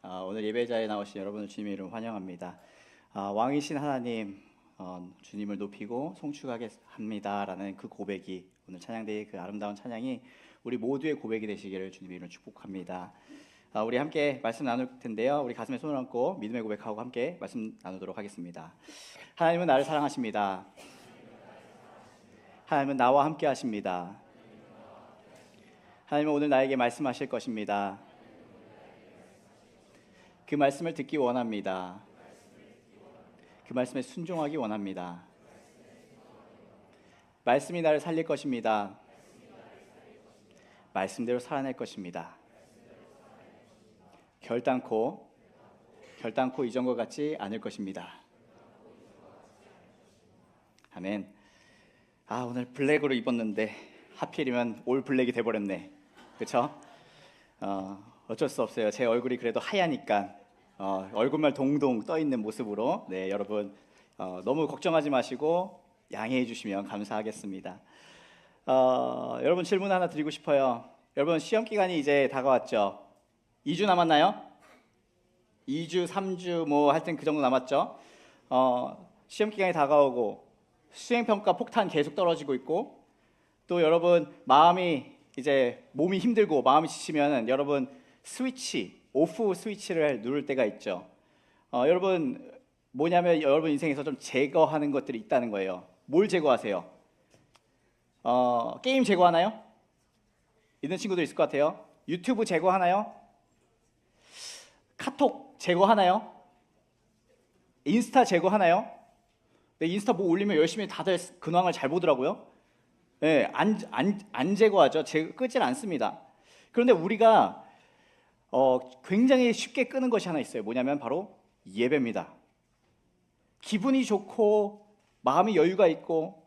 오늘 예배자에 나오신 여러분을 주님의 이름 환영합니다. 왕이신 하나님, 주님을 높이고 송축하게 합니다라는 그 고백이, 오늘 찬양대의 그 아름다운 찬양이 우리 모두의 고백이 되시기를 주님의 이름으로 축복합니다. 우리 함께 말씀 나눌 텐데요, 우리 가슴에 손을 얹고 믿음의 고백하고 함께 말씀 나누도록 하겠습니다. 하나님은 나를 사랑하십니다. 하나님은 나와 함께 하십니다. 하나님은 오늘 나에게 말씀하실 것입니다. 그 말씀을 듣기 원합니다. 그 말씀에 순종하기 원합니다. 말씀이 나를 살릴 것입니다. 말씀대로 살아낼 것입니다. 결단코 이전과 같지 않을 것입니다. 아멘. 오늘 블랙으로 입었는데 하필이면 올 블랙이 돼버렸네. 그렇죠? 어쩔 수 없어요. 제 얼굴이 그래도 하얘니까 얼굴만 동동 떠 있는 모습으로, 여러분 너무 걱정하지 마시고 양해해 주시면 감사하겠습니다. 여러분 질문 하나 드리고 싶어요. 여러분 시험 기간이 이제 다가왔죠? 2주 남았나요? 2주, 3주 뭐 하여튼 그 정도 남았죠? 시험 기간이 다가오고 수행평가 폭탄 계속 떨어지고 있고, 또 여러분 몸이 힘들고 마음이 지치면 여러분 오프 스위치를 누를 때가 있죠. 여러분 뭐냐면 여러분 인생에서 좀 제거하는 것들이 있다는 거예요. 뭘 제거하세요? 게임 제거하나요? 있는 친구들 있을 것 같아요. 유튜브 제거하나요? 카톡 제거하나요? 인스타 제거하나요? 인스타 뭐 올리면 열심히 다들 근황을 잘 보더라고요. 안 제거하죠. 끄질 않습니다. 그런데 우리가 굉장히 쉽게 끄는 것이 하나 있어요. 뭐냐면 바로 예배입니다. 기분이 좋고 마음이 여유가 있고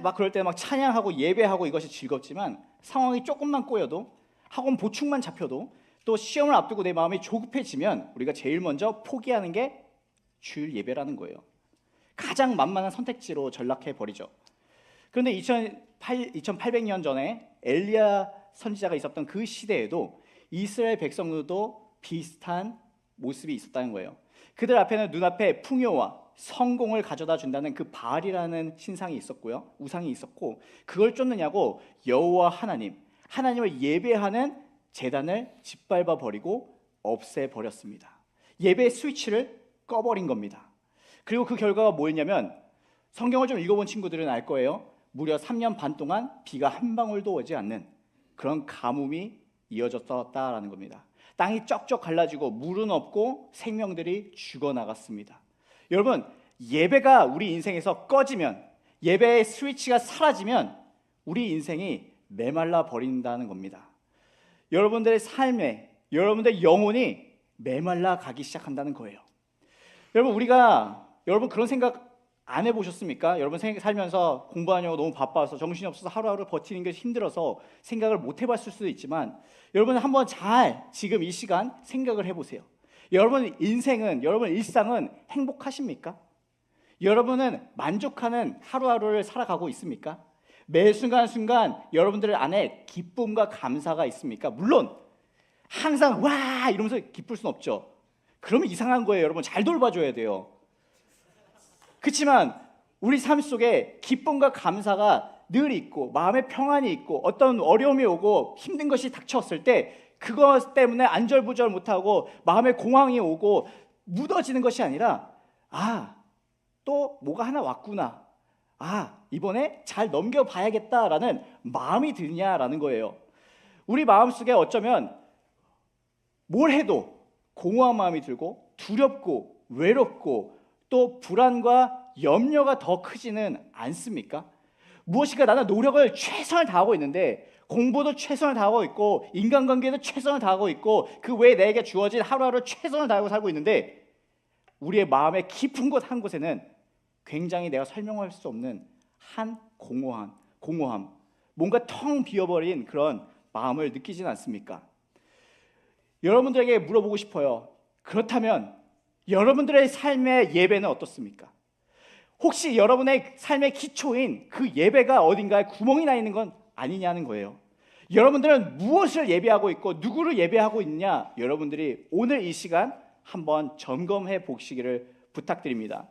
막 그럴 때 막 찬양하고 예배하고 이것이 즐겁지만, 상황이 조금만 꼬여도, 학원 보충만 잡혀도, 또 시험을 앞두고 내 마음이 조급해지면 우리가 제일 먼저 포기하는 게 주일 예배라는 거예요. 가장 만만한 선택지로 전락해 버리죠. 그런데 2800년 전에 엘리야 선지자가 있었던 그 시대에도 이스라엘 백성들도 비슷한 모습이 있었다는 거예요. 그들 앞에는 눈앞에 풍요와 성공을 가져다 준다는 그 바알이라는 신상이 있었고요, 우상이 있었고, 그걸 쫓느냐고 여호와 하나님을 예배하는 제단을 짓밟아 버리고 없애 버렸습니다. 예배의 스위치를 꺼버린 겁니다. 그리고 그 결과가 뭐였냐면, 성경을 좀 읽어본 친구들은 알 거예요. 무려 3년 반 동안 비가 한 방울도 오지 않는 그런 가뭄이 이어졌다라는 겁니다. 땅이 쩍쩍 갈라지고 물은 없고 생명들이 죽어나갔습니다. 여러분, 예배가 우리 인생에서 꺼지면, 예배의 스위치가 사라지면 우리 인생이 메말라 버린다는 겁니다. 여러분들의 삶에, 여러분들의 영혼이 메말라 가기 시작한다는 거예요. 여러분 그런 생각 안 해보셨습니까? 여러분 살면서 공부하느라고 너무 바빠서 정신이 없어서 하루하루 버티는 게 힘들어서 생각을 못 해봤을 수도 있지만, 여러분 한번 지금 이 시간 생각을 해보세요. 여러분 인생은, 여러분 일상은 행복하십니까? 여러분은 만족하는 하루하루를 살아가고 있습니까? 매 순간순간 여러분들 안에 기쁨과 감사가 있습니까? 물론 항상 와 이러면서 기쁠 수는 없죠. 그러면 이상한 거예요. 여러분 잘 돌봐줘야 돼요. 그렇지만 우리 삶 속에 기쁨과 감사가 늘 있고, 마음의 평안이 있고, 어떤 어려움이 오고 힘든 것이 닥쳤을 때 그것 때문에 안절부절 못하고 마음에 공황이 오고 무너지는 것이 아니라, 또 뭐가 하나 왔구나, 이번에 잘 넘겨봐야겠다라는 마음이 드냐라는 거예요. 우리 마음속에 어쩌면 뭘 해도 공허한 마음이 들고 두렵고 외롭고 또 불안과 염려가 더 크지는 않습니까? 무엇인가 나는 노력을 최선을 다하고 있는데, 공부도 최선을 다하고 있고 인간관계도 최선을 다하고 있고 그 외에 내게 주어진 하루하루 최선을 다하고 살고 있는데, 우리의 마음의 깊은 곳 한 곳에는 굉장히 내가 설명할 수 없는 한 공허함, 뭔가 텅 비어버린 그런 마음을 느끼지는 않습니까? 여러분들에게 물어보고 싶어요. 그렇다면 여러분들의 삶의 예배는 어떻습니까? 혹시 여러분의 삶의 기초인 그 예배가 어딘가에 구멍이 나 있는 건 아니냐는 거예요. 여러분들은 무엇을 예배하고 있고 누구를 예배하고 있냐? 여러분들이 오늘 이 시간 한번 점검해 보시기를 부탁드립니다.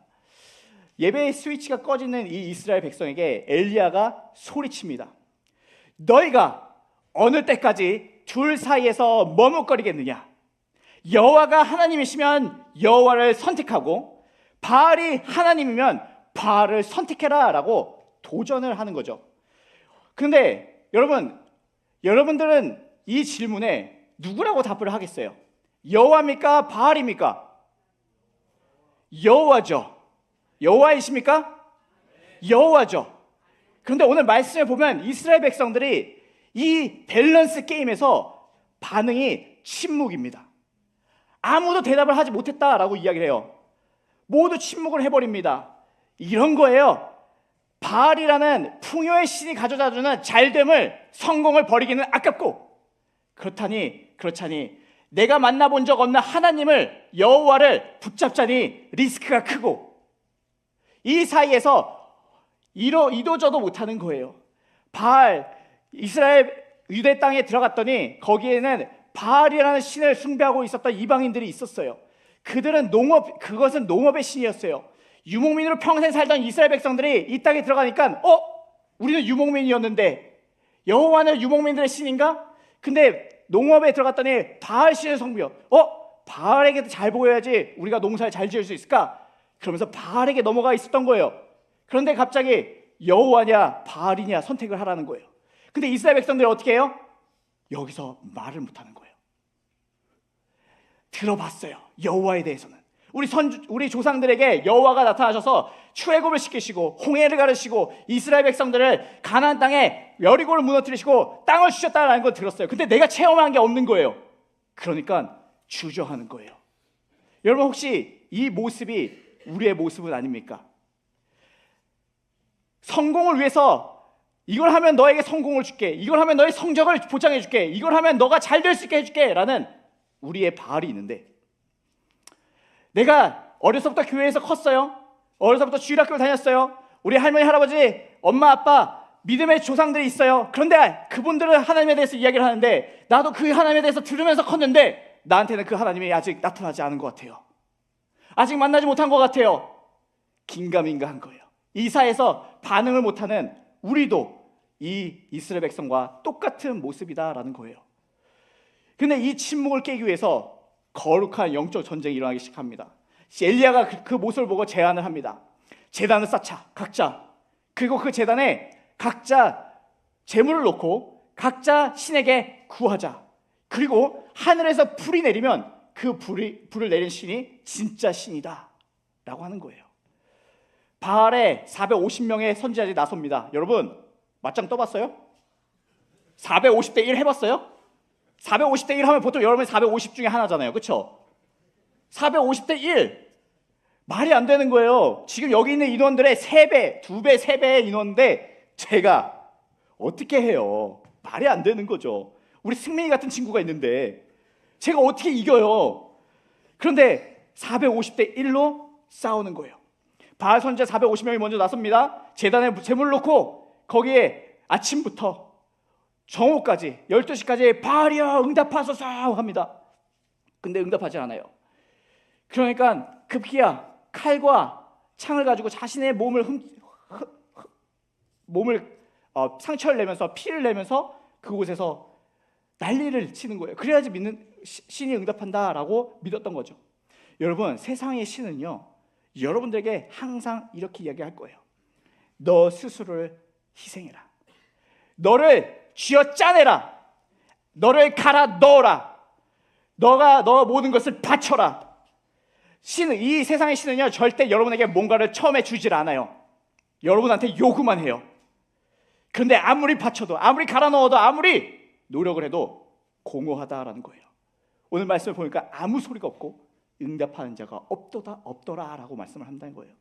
예배의 스위치가 꺼지는 이 이스라엘 백성에게 엘리야가 소리칩니다. 너희가 어느 때까지 둘 사이에서 머뭇거리겠느냐? 여호와가 하나님이시면 여호와를 선택하고 바알이 하나님이면 바알을 선택해라 라고 도전을 하는 거죠. 그런데 여러분들은 이 질문에 누구라고 답을 하겠어요? 여호와입니까? 바알입니까? 여호와죠. 여호와이십니까? 여호와죠. 그런데 오늘 말씀을 보면 이스라엘 백성들이 이 밸런스 게임에서 반응이 침묵입니다. 아무도 대답을 하지 못했다라고 이야기를 해요. 모두 침묵을 해버립니다. 이런 거예요. 바알이라는 풍요의 신이 가져다주는 잘됨을, 성공을 버리기는 아깝고, 그렇자니 내가 만나본 적 없는 하나님을, 여호와를 붙잡자니 리스크가 크고, 이 사이에서 이도저도 못하는 거예요. 바알, 이스라엘 유대 땅에 들어갔더니 거기에는 바알이라는 신을 숭배하고 있었던 이방인들이 있었어요. 그것은 농업의 신이었어요. 유목민으로 평생 살던 이스라엘 백성들이 이 땅에 들어가니까 우리는 유목민이었는데 여호와는 유목민들의 신인가? 근데 농업에 들어갔더니 바알 신을 섬겨. 바알에게 잘 보여야지 우리가 농사를 잘 지을 수 있을까? 그러면서 바알에게 넘어가 있었던 거예요. 그런데 갑자기 여호와냐 바알이냐 선택을 하라는 거예요. 근데 이스라엘 백성들이 어떻게 해요? 여기서 말을 못하는 거예요. 들어봤어요. 여호와에 대해서는 우리 조상들에게 여호와가 나타나셔서 출애굽을 시키시고 홍해를 가르시고 이스라엘 백성들을 가나안 땅에 여리고를 무너뜨리시고 땅을 주셨다는 걸 들었어요. 근데 내가 체험한 게 없는 거예요. 그러니까 주저하는 거예요. 여러분 혹시 이 모습이 우리의 모습은 아닙니까? 성공을 위해서 이걸 하면 너에게 성공을 줄게, 이걸 하면 너의 성적을 보장해 줄게, 이걸 하면 너가 잘 될 수 있게 해줄게 라는 우리의 바알이 있는데, 내가 어려서부터 교회에서 컸어요. 어려서부터 주일학교를 다녔어요. 우리 할머니, 할아버지, 엄마, 아빠 믿음의 조상들이 있어요. 그런데 그분들은 하나님에 대해서 이야기를 하는데 나도 그 하나님에 대해서 들으면서 컸는데 나한테는 그 하나님이 아직 나타나지 않은 것 같아요. 아직 만나지 못한 것 같아요. 긴가민가한 거예요. 이사에서 반응을 못하는 우리도 이 이스라엘 백성과 똑같은 모습이다라는 거예요. 근데 이 침묵을 깨기 위해서 거룩한 영적 전쟁이 일어나기 시작합니다. 엘리야가 그 모습을 보고 제안을 합니다. 제단을 쌓자, 각자. 그리고 그 제단에 각자 제물을 놓고 각자 신에게 구하자. 그리고 하늘에서 불이 내리면 그 불을 내린 신이 진짜 신이다 라고 하는 거예요. 바알에 450명의 선지자들이 나섭니다. 여러분 맞짱 떠봤어요? 450대 1 해봤어요? 450대 1 하면 보통 여러분이 450 중에 하나잖아요. 그렇죠? 450대 1 말이 안 되는 거예요. 지금 여기 있는 인원들의 3배, 2배, 3배의 인원인데 제가 어떻게 해요? 말이 안 되는 거죠. 우리 승민이 같은 친구가 있는데 제가 어떻게 이겨요? 그런데 450대 1로 싸우는 거예요. 바알 선지자 450명이 먼저 나섭니다. 제단에 제물을 놓고 거기에 아침부터 정오까지 12시까지 바알이여 응답하소서 합니다. 근데 응답하지 않아요. 그러니까 급기야 칼과 창을 가지고 자신의 몸을 상처를 내면서 피를 내면서 그곳에서 난리를 치는 거예요. 그래야지 신이 응답한다라고 믿었던 거죠. 여러분 세상의 신은요 여러분들에게 항상 이렇게 이야기할 거예요. 너 스스로를 희생해라. 너를 쥐어 짜내라. 너를 갈아 넣어라. 너가 너 모든 것을 바쳐라. 이 세상의 신은요 절대 여러분에게 뭔가를 처음에 주질 않아요. 여러분한테 요구만 해요. 그런데 아무리 바쳐도 아무리 갈아 넣어도 아무리 노력을 해도 공허하다라는 거예요. 오늘 말씀을 보니까 아무 소리가 없고 응답하는 자가 없더라라고 말씀을 한다는 거예요.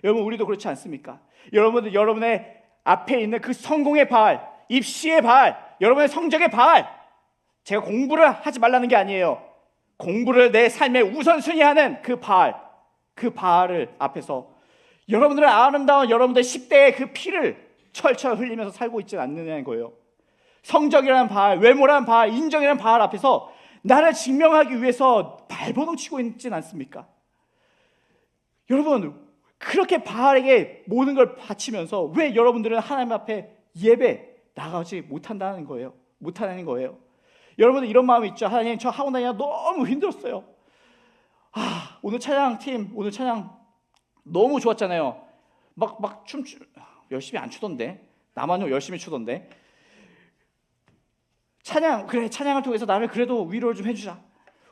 여러분 우리도 그렇지 않습니까? 여러분의 앞에 있는 그 성공의 바알, 입시의 바알, 여러분의 성적의 바알, 제가 공부를 하지 말라는 게 아니에요. 공부를 내 삶의 우선순위하는 그 바알을 앞에서 여러분들의 아름다운 여러분들 10대의 그 피를 철철 흘리면서 살고 있지 않느냐는 거예요. 성적이라는 바알, 외모라는 바알, 인정이라는 바알 앞에서 나를 증명하기 위해서 발버둥치고 있진 않습니까? 여러분, 그렇게 바알에게 모든 걸 바치면서 왜 여러분들은 하나님 앞에 예배 나가지 못한다는 거예요? 못하는 거예요. 여러분들 이런 마음이 있죠. 하나님, 저 학원 다니다 너무 힘들었어요. 오늘 찬양팀 오늘 찬양 너무 좋았잖아요. 막 열심히 안 추던데. 나만요 열심히 추던데. 찬양을 통해서 나를 그래도 위로를 좀 해주자.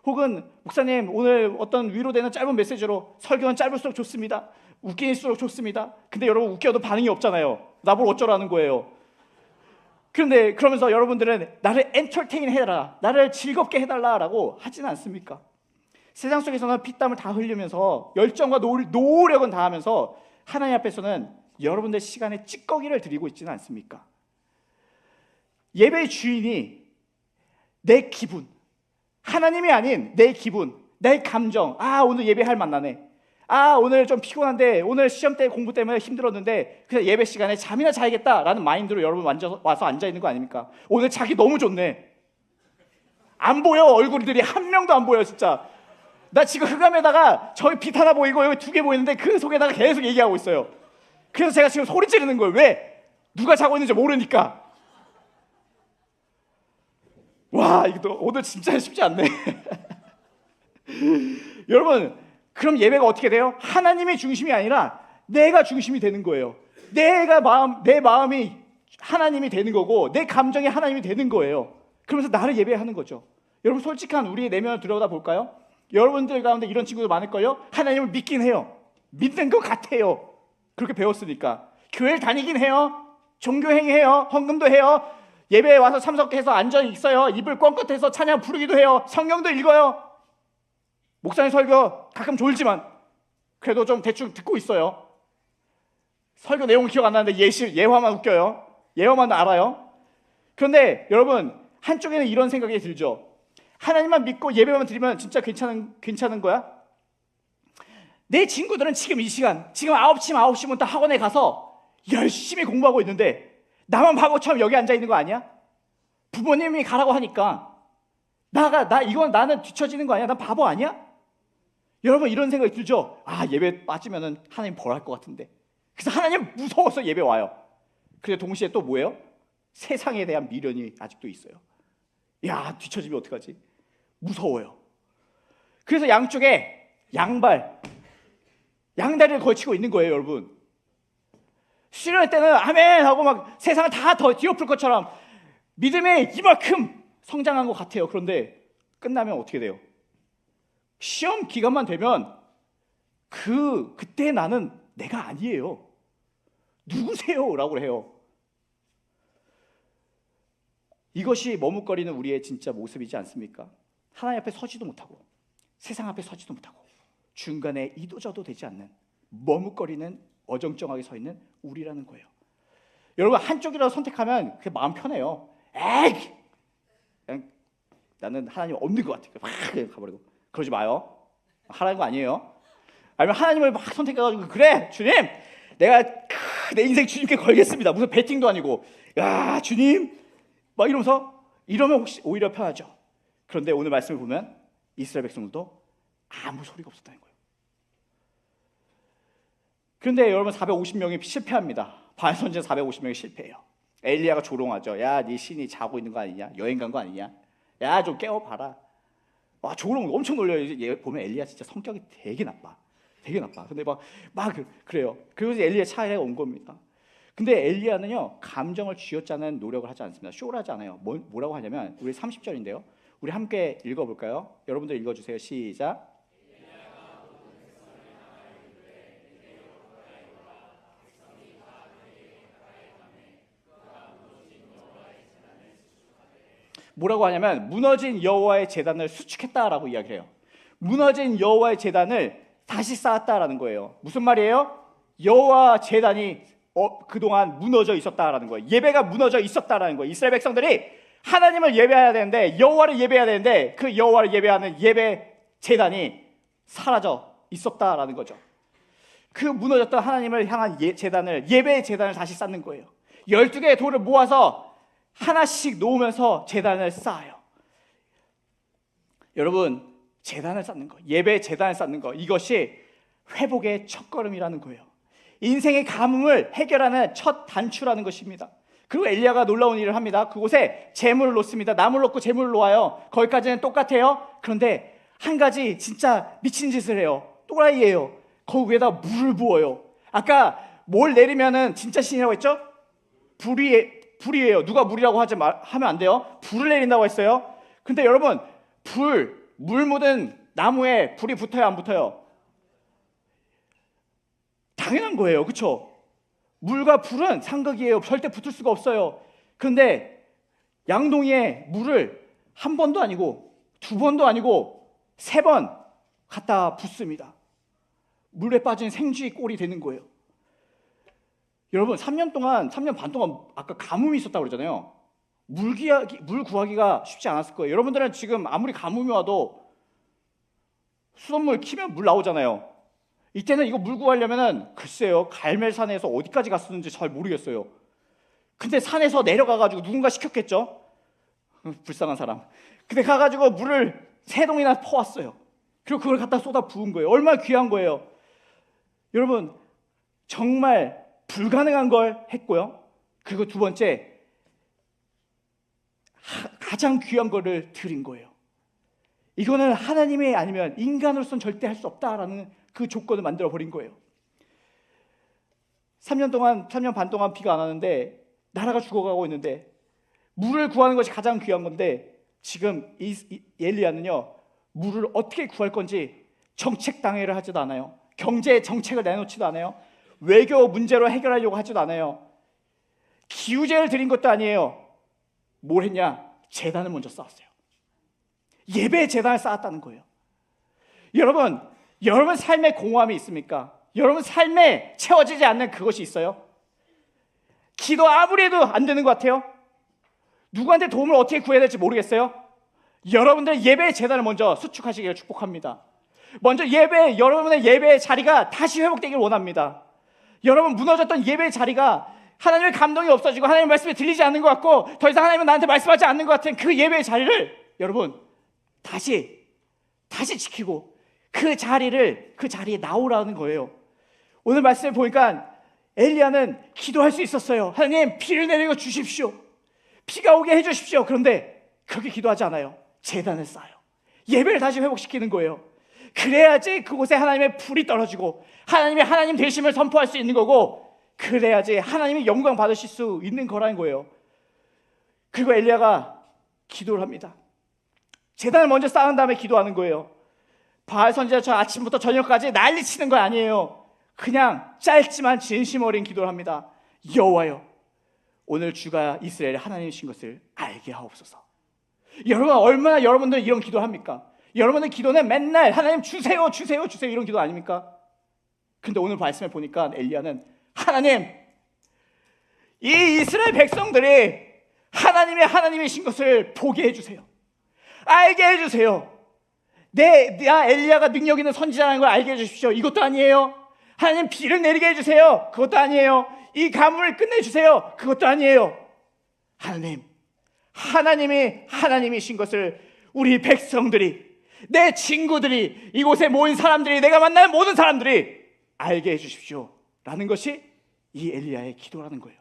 혹은 목사님 오늘 어떤 위로되는 짧은 메시지로, 설교는 짧을수록 좋습니다. 웃길수록 좋습니다. 근데 여러분 웃겨도 반응이 없잖아요. 나보고 어쩌라는 거예요. 그런데 그러면서 여러분들은 나를 엔터테인 해라, 나를 즐겁게 해달라라고 하지는 않습니까? 세상 속에서는 피땀을 다 흘리면서 열정과 노력은 다하면서 하나님 앞에서는 여러분들 시간에 찌꺼기를 드리고 있지는 않습니까? 예배의 주인이 내 기분, 하나님이 아닌 내 기분, 내 감정. 오늘 예배할 만나네. 오늘 좀 피곤한데, 오늘 시험 때 공부 때문에 힘들었는데 그냥 예배 시간에 잠이나 자야겠다라는 마인드로 여러분 와서 앉아 있는 거 아닙니까? 오늘 자기 너무 좋네. 안 보여. 얼굴들이 한 명도 안 보여. 진짜 나 지금 흑암에다가 저기 빛 하나 보이고 여기 2개 보이는데 그 속에다가 계속 얘기하고 있어요. 그래서 제가 지금 소리 지르는 거예요. 왜? 누가 자고 있는지 모르니까. 와, 이거 오늘 진짜 쉽지 않네. 여러분, 그럼 예배가 어떻게 돼요? 하나님의 중심이 아니라 내가 중심이 되는 거예요. 내 마음이 하나님이 되는 거고, 내 감정이 하나님이 되는 거예요. 그러면서 나를 예배하는 거죠. 여러분, 솔직한 우리의 내면을 들여다 볼까요? 여러분들 가운데 이런 친구들 많을걸요? 하나님을 믿긴 해요. 믿는 것 같아요. 그렇게 배웠으니까. 교회를 다니긴 해요. 종교행위해요. 헌금도 해요. 예배에 와서 참석해서 앉아 있어요. 입을 뻥끗해서 찬양 부르기도 해요. 성경도 읽어요. 목사님 설교 가끔 졸지만 그래도 좀 대충 듣고 있어요. 설교 내용은 기억 안 나는데 예화만 웃겨요. 예화만 알아요. 그런데 여러분, 한쪽에는 이런 생각이 들죠. 하나님만 믿고 예배만 드리면 진짜 괜찮은 거야? 내 친구들은 지금 이 시간, 지금 9시부터 학원에 가서 열심히 공부하고 있는데 나만 바보처럼 여기 앉아 있는 거 아니야? 부모님이 가라고 하니까 이건 나는 뒤처지는 거 아니야? 난 바보 아니야? 여러분, 이런 생각이 들죠? 예배 빠지면은 하나님 벌할 것 같은데. 그래서 하나님 무서워서 예배 와요. 그런데 동시에 또 뭐예요? 세상에 대한 미련이 아직도 있어요. 뒤처지면 어떡하지? 무서워요. 그래서 양쪽에 양다리를 걸치고 있는 거예요, 여러분. 수련회 때는 아멘 하고 막 세상을 다 더 뒤엎을 것처럼 믿음에 이만큼 성장한 것 같아요. 그런데 끝나면 어떻게 돼요? 시험 기간만 되면 그때 나는 내가 아니에요. 누구세요? 라고 해요. 이것이 머뭇거리는 우리의 진짜 모습이지 않습니까? 하나님 앞에 서지도 못하고 세상 앞에 서지도 못하고 중간에 이도저도 되지 않는, 머뭇거리는, 어정쩡하게 서 있는 우리라는 거예요. 여러분, 한쪽이라도 선택하면 그게 마음 편해요. 그냥 나는 하나님 없는 것 같아. 막 그냥 가버리고. 그러지 마요. 하라는 거 아니에요. 아니면 하나님을 막 선택해가지고, 그래 주님, 내가 내 인생 주님께 걸겠습니다. 무슨 배팅도 아니고, 주님 막 이러면 혹시 오히려 편하죠. 그런데 오늘 말씀을 보면 이스라엘 백성들도 아무 소리가 없었다는 거예요. 그런데 여러분, 450명이 실패합니다. 바알 선지자 450명이 실패해요. 엘리야가 조롱하죠. 네 신이 자고 있는 거 아니냐? 여행 간 거 아니냐? 좀 깨워봐라. 조롱 엄청 놀려요. 보면 엘리야 진짜 성격이 되게 나빠. 근데 그래요. 그래서 엘리야 차례가 온 겁니다. 근데 엘리야는요, 감정을 쥐어짜는 노력을 하지 않습니다. 쇼를 하지 않아요. 뭐라고 하냐면, 우리 30절인데요. 우리 함께 읽어볼까요? 여러분들 읽어주세요. 시작. 뭐라고 하냐면, 무너진 여호와의 제단을 수축했다라고 이야기해요. 무너진 여호와의 제단을 다시 쌓았다라는 거예요. 무슨 말이에요? 여호와 제단이 그동안 무너져 있었다라는 거예요. 예배가 무너져 있었다라는 거예요. 이스라엘 백성들이 하나님을 예배해야 되는데, 여호와를 예배해야 되는데, 그 여호와를 예배하는 예배 제단이 사라져 있었다라는 거죠. 그 무너졌던 하나님을 향한 제단을, 예배의 제단을 다시 쌓는 거예요. 12개의 돌을 모아서 하나씩 놓으면서 제단을 쌓아요. 여러분, 제단을 쌓는 거, 예배 제단을 쌓는 거, 이것이 회복의 첫걸음이라는 거예요. 인생의 가뭄을 해결하는 첫 단추라는 것입니다. 그리고 엘리야가 놀라운 일을 합니다. 그곳에 재물을 놓습니다. 나무를 놓고 재물을 놓아요. 거기까지는 똑같아요. 그런데 한 가지 진짜 미친 짓을 해요. 또라이예요. 거기 위에다 물을 부어요. 아까 뭘 내리면은 진짜 신이라고 했죠? 불이에요. 누가 물이라고 하면 안 돼요. 불을 내린다고 했어요. 근데 여러분, 물 묻은 나무에 불이 붙어요, 안 붙어요? 당연한 거예요. 그렇죠? 물과 불은 상극이에요. 절대 붙을 수가 없어요. 그런데 양동이에 물을 한 번도 아니고 두 번도 아니고 3번 갖다 붓습니다. 물에 빠진 생쥐 꼴이 되는 거예요. 여러분, 3년 반 동안 아까 가뭄이 있었다고 그러잖아요. 물 구하기가 쉽지 않았을 거예요. 여러분들은 지금 아무리 가뭄이 와도 수돗물 키면 물 나오잖아요. 이때는 이거 물 구하려면은 글쎄요, 갈멜산에서 어디까지 갔었는지 잘 모르겠어요. 근데 산에서 내려가가지고 누군가 시켰겠죠? 불쌍한 사람. 근데 가가지고 물을 3동이나 퍼왔어요. 그리고 그걸 갖다 쏟아 부은 거예요. 얼마나 귀한 거예요. 여러분, 정말 불가능한 걸 했고요. 그리고 두 번째, 가장 귀한 거를 드린 거예요. 이거는 하나님이 아니면 인간으로서는 절대 할 수 없다라는 그 조건을 만들어 버린 거예요. 3년 반 동안 비가 안 와는데 나라가 죽어가고 있는데 물을 구하는 것이 가장 귀한 건데, 지금 엘리야는요, 물을 어떻게 구할 건지 정책 당회를 하지도 않아요. 경제 정책을 내놓지도 않아요. 외교 문제로 해결하려고 하지도 않아요. 기우제를 드린 것도 아니에요. 뭘 했냐? 제단을 먼저 쌓았어요. 예배 제단을 쌓았다는 거예요. 여러분 삶에 공허함이 있습니까? 여러분 삶에 채워지지 않는 그것이 있어요? 기도 아무리 해도 안 되는 것 같아요? 누구한테 도움을 어떻게 구해야 될지 모르겠어요? 여러분들 예배 제단을 먼저 수축하시기를 축복합니다. 먼저 여러분의 예배의 자리가 다시 회복되길 원합니다. 여러분, 무너졌던 예배의 자리가 하나님의 감동이 없어지고 하나님의 말씀이 들리지 않는 것 같고 더 이상 하나님은 나한테 말씀하지 않는 것 같은 그 예배의 자리를 여러분 다시 지키고 그 자리에 나오라는 거예요. 오늘 말씀을 보니까 엘리야는 기도할 수 있었어요. 하나님, 비를 내리고 주십시오. 비가 오게 해주십시오. 그런데 그렇게 기도하지 않아요. 제단을 쌓아요. 예배를 다시 회복시키는 거예요. 그래야지 그곳에 하나님의 불이 떨어지고 하나님의 하나님 되심을 선포할 수 있는 거고, 그래야지 하나님이 영광 받으실 수 있는 거라는 거예요. 그리고 엘리야가 기도를 합니다. 제단을 먼저 쌓은 다음에 기도하는 거예요. 바알 선지자처럼 아침부터 저녁까지 난리치는 거 아니에요. 그냥 짧지만 진심 어린 기도를 합니다. 여호와여, 오늘 주가 이스라엘의 하나님이신 것을 알게 하옵소서. 여러분, 얼마나 여러분들 이런 기도를 합니까? 여러분의 기도는 맨날 하나님 주세요 이런 기도 아닙니까? 근데 오늘 말씀을 보니까 엘리야는 하나님, 이 이스라엘 백성들이 하나님이신 것을 보게 해주세요. 알게 해주세요. 나 엘리야가 능력 있는 선지자라는 걸 알게 해주십시오. 이것도 아니에요. 하나님, 비를 내리게 해주세요. 그것도 아니에요. 이 가뭄을 끝내주세요. 그것도 아니에요. 하나님이 하나님이신 것을 우리 백성들이, 내 친구들이, 이곳에 모인 사람들이, 내가 만나는 모든 사람들이 알게 해주십시오 라는 것이 이 엘리야의 기도라는 거예요.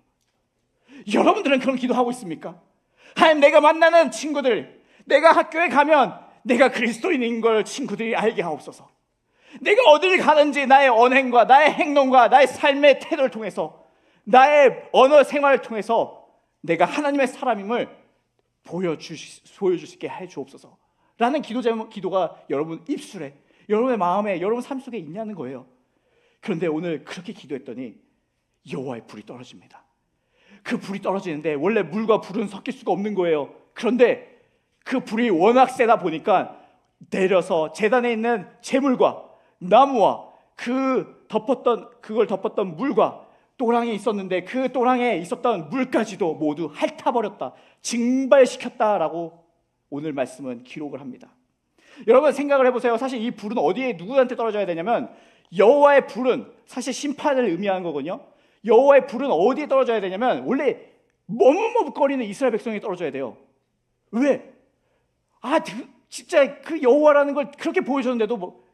여러분들은 그런 기도하고 있습니까? 하나님, 내가 만나는 친구들, 내가 학교에 가면 내가 그리스도인인 걸 친구들이 알게 하옵소서. 내가 어딜 가는지 나의 언행과 나의 행동과 나의 삶의 태도를 통해서, 나의 언어 생활을 통해서 내가 하나님의 사람임을 보여줄 수 있게 해 주옵소서 라는 기도가 여러분 입술에, 여러분의 마음에, 여러분 삶 속에 있냐는 거예요. 그런데 오늘 그렇게 기도했더니 여호와의 불이 떨어집니다. 그 불이 떨어지는데 원래 물과 불은 섞일 수가 없는 거예요. 그런데 그 불이 워낙 세다 보니까 내려서 제단에 있는 재물과 나무와 그걸 덮었던 물과 또랑이 있었는데 그 또랑에 있었던 물까지도 모두 핥아버렸다, 증발시켰다라고 오늘 말씀은 기록을 합니다. 여러분 생각을 해보세요. 사실 이 불은 어디에 누구한테 떨어져야 되냐면, 여호와의 불은 사실 심판을 의미하는 거거든요. 여호와의 불은 어디에 떨어져야 되냐면 원래 머뭇머뭇거리는 이스라엘 백성이 떨어져야 돼요. 왜? 진짜 그 여호와라는 걸 그렇게 보여줬는데도 뭐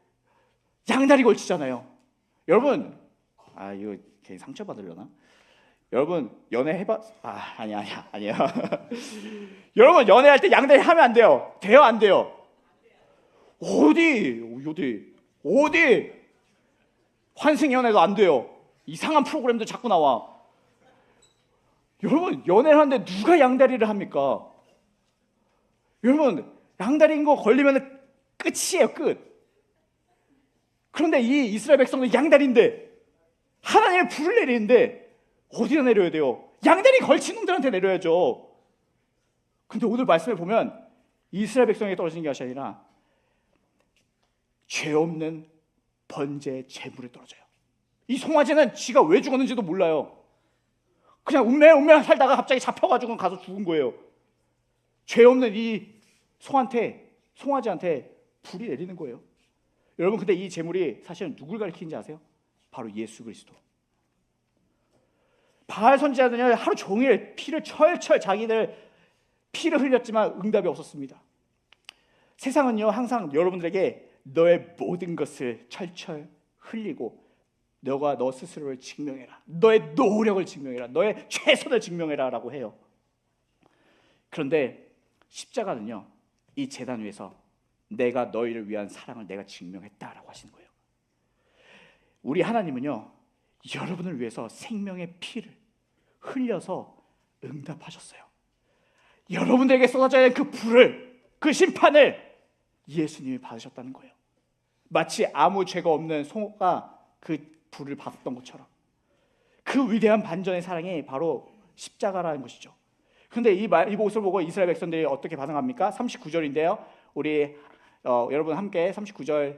양다리 걸치잖아요. 여러분, 이거 괜히 상처받으려나? 여러분 연애 아니야. 여러분 연애할 때 양다리 하면 안 돼요. 돼요, 안 돼요? 어디 환승연애도 안 돼요. 이상한 프로그램도 자꾸 나와. 여러분 연애를 하는데 누가 양다리를 합니까? 여러분 양다리인 거 걸리면 끝이에요, 끝. 그런데 이 이스라엘 백성은 양다리인데 하나님의 불을 내리는데 어디다 내려야 돼요? 양다리 걸친 놈들한테 내려야죠. 근데 오늘 말씀을 보면 이스라엘 백성에게 떨어지는 것이 아니라 죄 없는 번제 제물에 떨어져요. 이 송아지는 지가 왜 죽었는지도 몰라요. 그냥 운명 살다가 갑자기 잡혀가지고 가서 죽은 거예요. 죄 없는 이 송아지한테 불이 내리는 거예요. 여러분, 근데 이 제물이 사실은 누굴 가리키는지 아세요? 바로 예수 그리스도. 바알 선지자들은 하루 종일 피를 철철 자기들 피를 흘렸지만 응답이 없었습니다. 세상은요 항상 여러분들에게 너의 모든 것을 철철 흘리고 너 스스로를 증명해라, 너의 노력을 증명해라, 너의 최선을 증명해라 라고 해요. 그런데 십자가는요 이 제단 위에서 내가 너희를 위한 사랑을 내가 증명했다라고 하시는 거예요. 우리 하나님은요 여러분을 위해서 생명의 피를 흘려서 응답하셨어요. 여러분들에게 쏟아져야 할 그 불을, 그 심판을 예수님이 받으셨다는 거예요. 마치 아무 죄가 없는 송아가 그 불을 받았던 것처럼 그 위대한 반전의 사랑이 바로 십자가라는 것이죠. 그런데 이 모습을 보고 이스라엘 백성들이 어떻게 반응합니까? 39절인데요 우리 여러분 함께 39절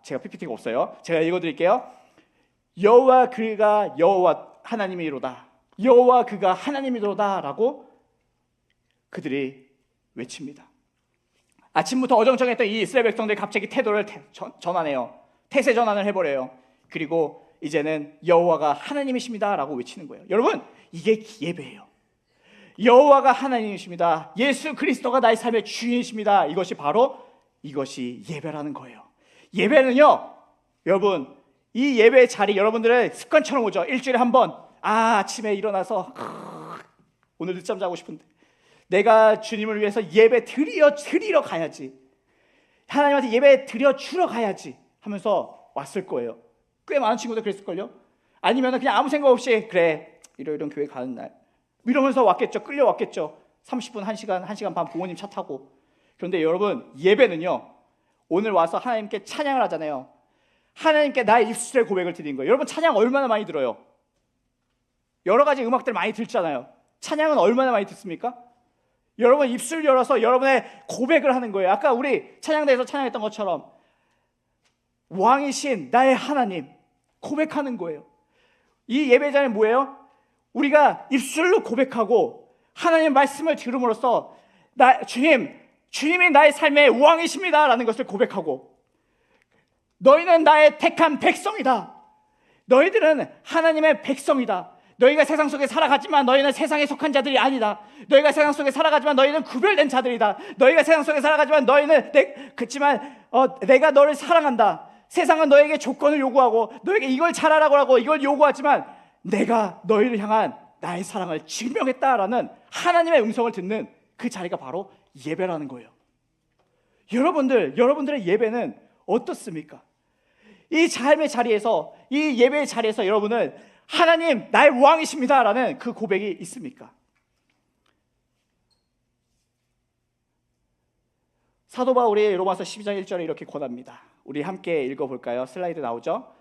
제가 PPT가 없어요. 제가 읽어드릴게요. 여호와 그가 여호와 하나님이로다, 여호와 그가 하나님이로다 라고 그들이 외칩니다. 아침부터 어정쩡했던 이 이스라엘 백성들이 갑자기 태도를 전환해요. 태세 전환을 해버려요. 그리고 이제는 여호와가 하나님이십니다 라고 외치는 거예요. 여러분 이게 예배예요. 여호와가 하나님이십니다, 예수 그리스도가 나의 삶의 주인이십니다. 이것이 예배라는 거예요. 예배는요 여러분 이 예배의 자리 여러분들의 습관처럼 오죠. 일주일에 한 번 아침에 일어나서 오늘 늦잠 자고 싶은데 내가 주님을 위해서 예배 드리러 가야지, 하나님한테 예배 드려 주러 가야지 하면서 왔을 거예요. 꽤 많은 친구들 그랬을걸요. 아니면 그냥 아무 생각 없이 그래 이런 교회 가는 날 이러면서 왔겠죠. 끌려왔겠죠. 30분, 1시간 반 부모님 차 타고. 그런데 여러분 예배는요 오늘 와서 하나님께 찬양을 하잖아요. 하나님께 나의 입술의 고백을 드리는 거예요. 여러분 찬양 얼마나 많이 들어요? 여러 가지 음악들 많이 듣잖아요. 찬양은 얼마나 많이 듣습니까? 여러분 입술 열어서 여러분의 고백을 하는 거예요. 아까 우리 찬양대에서 찬양했던 것처럼 왕이신 나의 하나님 고백하는 거예요. 이 예배자는 뭐예요? 우리가 입술로 고백하고 하나님의 말씀을 들음으로써 주님이 나의 삶의 왕이십니다 라는 것을 고백하고, 너희는 나의 택한 백성이다, 너희들은 하나님의 백성이다, 너희가 세상 속에 살아가지만 너희는 세상에 속한 자들이 아니다, 너희가 세상 속에 살아가지만 너희는 구별된 자들이다, 너희가 세상 속에 살아가지만 너희는 그렇지만 내가 너를 사랑한다. 세상은 너에게 조건을 요구하고 너에게 이걸 잘하라고 하고 이걸 요구하지만 내가 너희를 향한 나의 사랑을 증명했다라는 하나님의 음성을 듣는 그 자리가 바로 예배라는 거예요. 여러분들의 예배는 어떻습니까? 이 삶의 자리에서, 이 예배의 자리에서 여러분은 하나님 나의 왕이십니다라는 그 고백이 있습니까? 사도 바울이 로마서 12장 1절에 이렇게 권합니다. 우리 함께 읽어볼까요? 슬라이드 나오죠?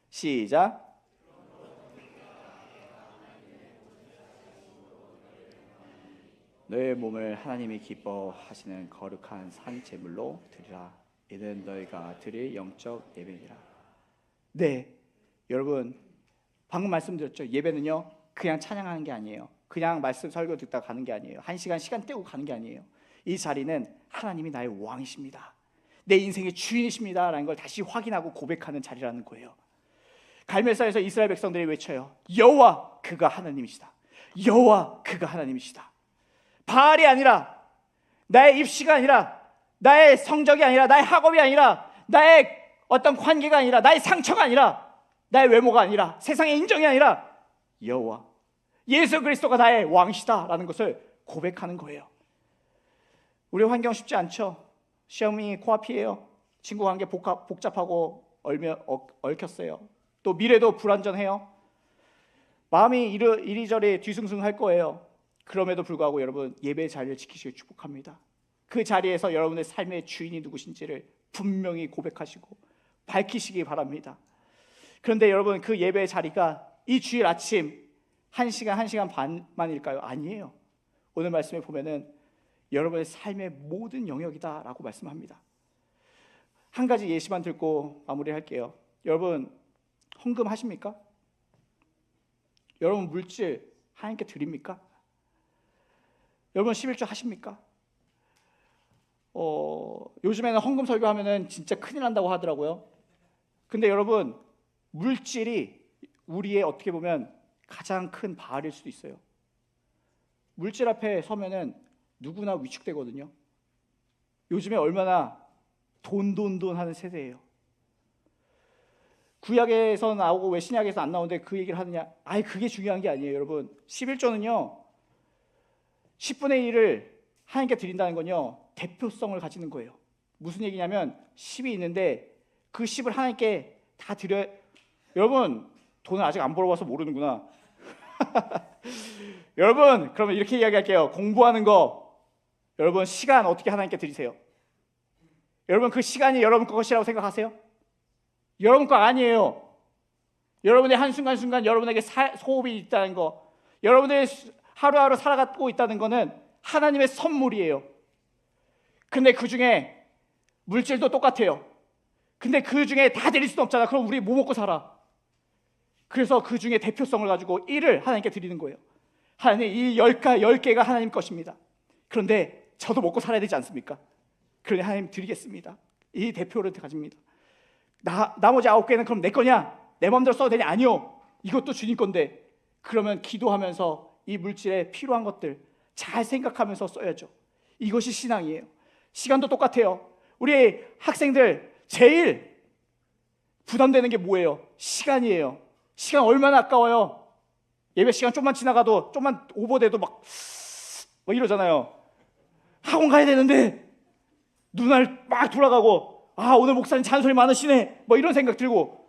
시작. 너의 몸을 하나님이 기뻐하시는 거룩한 산 제물로 드리라. 이는 너희가 드릴 영적 예배니라. 네, 여러분 방금 말씀드렸죠. 예배는요 그냥 찬양하는 게 아니에요. 그냥 말씀 설교 듣다 가는 게 아니에요. 1시간 시간 떼고 가는 게 아니에요. 이 자리는 하나님이 나의 왕이십니다, 내 인생의 주인이십니다 라는 걸 다시 확인하고 고백하는 자리라는 거예요. 갈멜산에서 이스라엘 백성들이 외쳐요. 여호와 그가 하나님이시다. 여호와 그가 하나님이시다. 바알이 아니라, 나의 입시가 아니라, 나의 성적이 아니라, 나의 학업이 아니라, 나의 어떤 관계가 아니라, 나의 상처가 아니라, 나의 외모가 아니라, 세상의 인정이 아니라 여호와 예수 그리스도가 나의 왕이시다라는 것을 고백하는 거예요. 우리 환경 쉽지 않죠. 시험이 코앞이에요. 친구 관계 복잡하고 얽혔어요. 또 미래도 불안전해요. 마음이 이리저리 뒤숭숭할 거예요. 그럼에도 불구하고 여러분, 예배의 자리를 지키시길 축복합니다. 그 자리에서 여러분의 삶의 주인이 누구신지를 분명히 고백하시고 밝히시기 바랍니다. 그런데 여러분, 그 예배의 자리가 이 주일 아침 1시간 반만일까요? 아니에요. 오늘 말씀에 보면은 여러분의 삶의 모든 영역이다라고 말씀합니다. 한 가지 예시만 듣고 마무리할게요. 여러분, 헌금 하십니까? 여러분, 물질 하나님께 드립니까? 여러분, 11조 하십니까? 요즘에는 헌금 설교하면은 진짜 큰일 난다고 하더라고요. 근데 여러분, 물질이 우리의 어떻게 보면 가장 큰 바알일 수도 있어요. 물질 앞에 서면은 누구나 위축되거든요. 요즘에 얼마나 돈 하는 세대예요. 구약에서 나오고 왜 신약에서 안 나오는데 그 얘기를 하느냐? 그게 중요한 게 아니에요. 여러분, 11조는요 10분의 1을 하나님께 드린다는 건요 대표성을 가지는 거예요. 무슨 얘기냐면 10이 있는데 그 10을 하나님께 다 드려야. 여러분, 돈을 아직 안 벌어봐서 모르는구나. 여러분, 그러면 이렇게 이야기할게요. 공부하는 거, 여러분 시간 어떻게 하나님께 드리세요? 여러분, 그 시간이 여러분 것이라고 생각하세요? 여러분 거 아니에요. 여러분의 한순간순간 여러분에게 호흡이 있다는 거, 여러분의 하루하루 살아가고 있다는 거는 하나님의 선물이에요. 근데 그 중에 물질도 똑같아요. 근데 그 중에 다 드릴 수는 없잖아. 그럼 우리 뭐 먹고 살아? 그래서 그 중에 대표성을 가지고 1을 하나님께 드리는 거예요. 하나님, 이 10개가 하나님 것입니다. 그런데 저도 먹고 살아야 되지 않습니까? 그러니 하나님 드리겠습니다. 이 대표를 가집니다. 나머지 9개는 그럼 내 거냐? 내 마음대로 써도 되냐? 아니요. 이것도 주님 건데. 그러면 기도하면서 이 물질에 필요한 것들 잘 생각하면서 써야죠. 이것이 신앙이에요. 시간도 똑같아요. 우리 학생들 제일 부담되는 게 뭐예요? 시간이에요. 시간 얼마나 아까워요. 예배 시간 좀만 지나가도, 좀만 오버돼도 막 이러잖아요. 학원 가야 되는데 눈알 막 돌아가고, 오늘 목사님 잔소리 많으시네, 이런 생각 들고.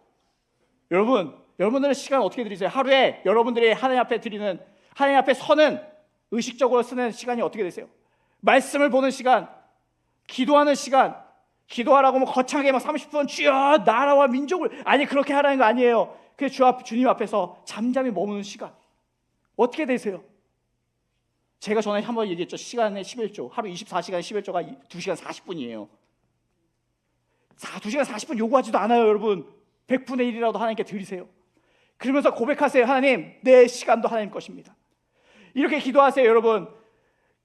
여러분들은 시간 어떻게 드리세요? 하루에 여러분들이 하나님 앞에 드리는, 하나님 앞에 서는, 의식적으로 쓰는 시간이 어떻게 되세요? 말씀을 보는 시간, 기도하는 시간. 기도하라고 거창하게 30분 주여 나라와 민족을, 아니 그렇게 하라는 거 아니에요. 그 주님 앞에서 잠잠히 머무는 시간 어떻게 되세요? 제가 전에 한번 얘기했죠. 시간의 11조, 하루 24시간 11조가 2시간 40분이에요 2시간 40분 요구하지도 않아요. 여러분, 100분의 1이라도 하나님께 드리세요. 그러면서 고백하세요. 하나님, 내 시간도 하나님 것입니다. 이렇게 기도하세요. 여러분,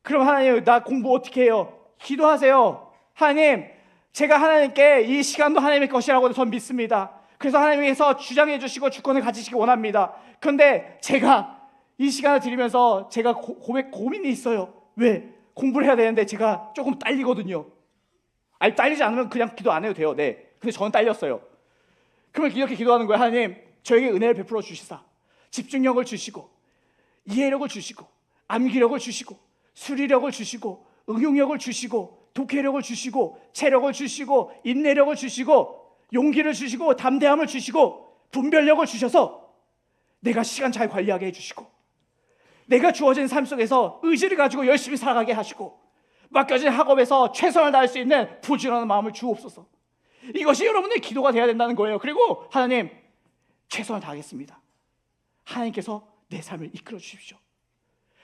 그럼 하나님, 나 공부 어떻게 해요? 기도하세요. 하나님, 제가 하나님께 이 시간도 하나님의 것이라고 전 믿습니다. 그래서 하나님께서 주장해 주시고 주권을 가지시기 원합니다. 그런데 제가 이 시간을 드리면서 제가 고민이 있어요. 왜? 공부를 해야 되는데 제가 조금 딸리거든요. 딸리지 않으면 그냥 기도 안 해도 돼요. 네. 근데 저는 딸렸어요. 그러면 이렇게 기도하는 거예요. 하나님, 저에게 은혜를 베풀어 주시사 집중력을 주시고 이해력을 주시고 암기력을 주시고 수리력을 주시고 응용력을 주시고 독해력을 주시고 체력을 주시고 인내력을 주시고 용기를 주시고 담대함을 주시고 분별력을 주셔서 내가 시간 잘 관리하게 해주시고 내가 주어진 삶 속에서 의지를 가지고 열심히 살아가게 하시고 맡겨진 학업에서 최선을 다할 수 있는 부지런한 마음을 주옵소서. 이것이 여러분의 기도가 되어야 된다는 거예요. 그리고 하나님, 최선을 다하겠습니다. 하나님께서 내 삶을 이끌어 주십시오.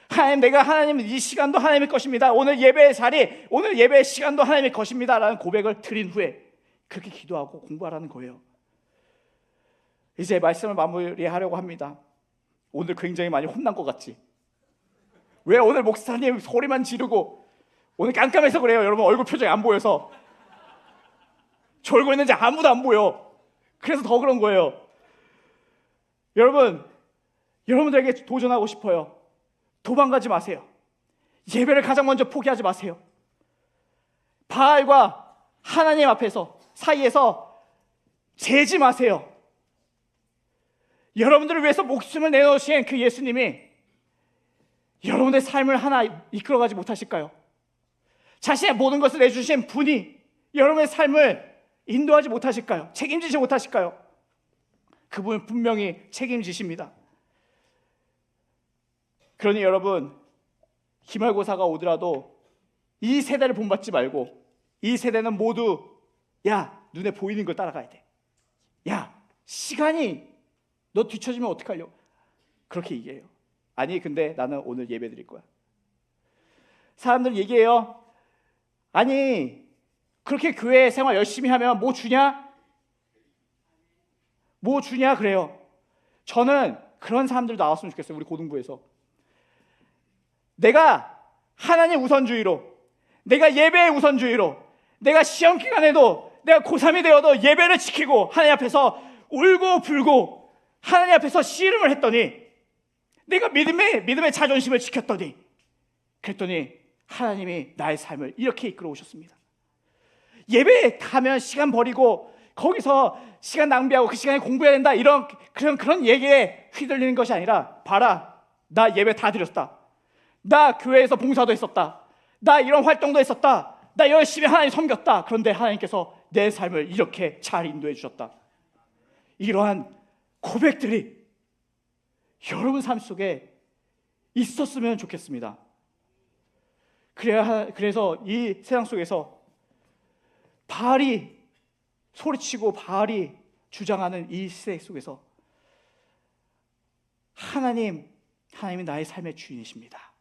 하나님, 하나님 이 시간도 하나님의 것입니다. 오늘 예배의 자리, 오늘 예배의 시간도 하나님의 것입니다 라는 고백을 드린 후에 그렇게 기도하고 공부하라는 거예요. 이제 말씀을 마무리하려고 합니다. 오늘 굉장히 많이 혼난 것 같지? 왜 오늘 목사님 소리만 지르고, 오늘 깜깜해서 그래요. 여러분, 얼굴 표정이 안 보여서 졸고 있는지 아무도 안 보여. 그래서 더 그런 거예요. 여러분들에게 도전하고 싶어요. 도망가지 마세요. 예배를 가장 먼저 포기하지 마세요. 바알과 하나님 앞에서 사이에서 재지 마세요. 여러분들을 위해서 목숨을 내놓으신 그 예수님이 여러분의 삶을 하나 이끌어가지 못하실까요? 자신의 모든 것을 내주신 분이 여러분의 삶을 인도하지 못하실까요? 책임지지 못하실까요? 그분은 분명히 책임지십니다. 그러니 여러분, 기말고사가 오더라도 이 세대를 본받지 말고 이 세대는 모두 야, 눈에 보이는 걸 따라가야 돼. 야, 시간이 너 뒤처지면 어떡하려고? 그렇게 얘기해요. 아니, 근데 나는 오늘 예배 드릴 거야. 사람들 얘기해요. 아니, 그렇게 교회 생활 열심히 하면 뭐 주냐? 뭐 주냐 그래요. 저는 그런 사람들 나왔으면 좋겠어요. 우리 고등부에서. 내가 하나님 우선주의로, 내가 예배의 우선주의로, 내가 시험 기간에도 내가 고3이 되어도 예배를 지키고 하나님 앞에서 울고 불고 하나님 앞에서 씨름을 했더니, 내가 믿음의 자존심을 지켰더니, 그랬더니 하나님이 나의 삶을 이렇게 이끌어 오셨습니다. 예배에 가면 시간 버리고 거기서 시간 낭비하고 그 시간에 공부해야 된다, 이런 그런 얘기에 휘둘리는 것이 아니라, 봐라, 나 예배 다 드렸다, 나 교회에서 봉사도 했었다, 나 이런 활동도 했었다, 나 열심히 하나님 섬겼다. 그런데 하나님께서 내 삶을 이렇게 잘 인도해 주셨다. 이러한 고백들이 여러분 삶 속에 있었으면 좋겠습니다. 그래서 이 세상 속에서 바알이 소리치고 바알이 주장하는 이 시대 속에서 하나님이 나의 삶의 주인이십니다.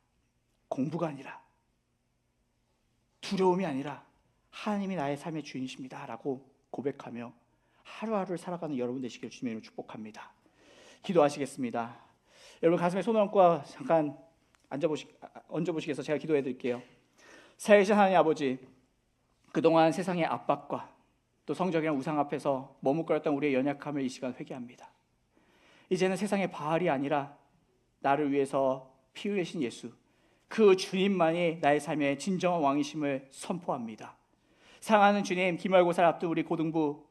공부가 아니라, 두려움이 아니라 하나님이 나의 삶의 주인이십니다 라고 고백하며 하루하루를 살아가는 여러분 되시길 주님의 이름으로 축복합니다. 기도하시겠습니다. 여러분 가슴에 손을 얹고 잠깐 얹어보시겠어요? 제가 기도해 드릴게요. 살아계신 하나님 아버지, 그동안 세상의 압박과 또 성적이나 우상 앞에서 머뭇거렸던 우리의 연약함을 이 시간 회개합니다. 이제는 세상의 바알이 아니라 나를 위해서 피 흘리신 예수, 그 주님만이 나의 삶의 진정한 왕이심을 선포합니다. 사랑하는 주님, 기말고사를 앞둔 우리 고등부,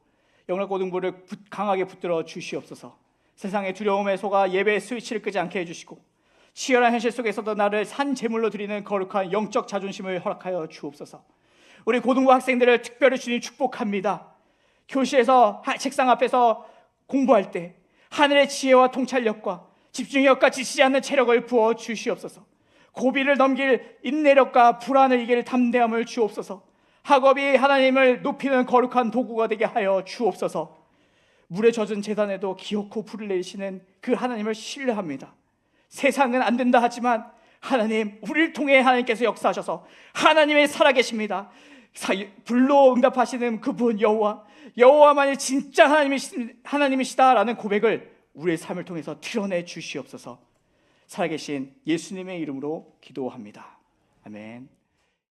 영락 고등부를 강하게 붙들어 주시옵소서. 세상의 두려움에 속아 예배의 스위치를 끄지 않게 해주시고, 치열한 현실 속에서도 나를 산 제물로 드리는 거룩한 영적 자존심을 허락하여 주옵소서. 우리 고등부 학생들을 특별히 주님 축복합니다. 교실에서 책상 앞에서 공부할 때 하늘의 지혜와 통찰력과 집중력과 지치지 않는 체력을 부어 주시옵소서. 고비를 넘길 인내력과 불안을 이길 담대함을 주옵소서. 학업이 하나님을 높이는 거룩한 도구가 되게 하여 주옵소서. 물에 젖은 제단에도 기어코 불을 내리시는 그 하나님을 신뢰합니다. 세상은 안 된다 하지만 하나님, 우리를 통해 하나님께서 역사하셔서 하나님이 살아계십니다. 불로 응답하시는 그분 여호와만이 진짜 하나님이시다라는 고백을 우리의 삶을 통해서 드러내 주시옵소서. 살아계신 예수님의 이름으로 기도합니다. 아멘.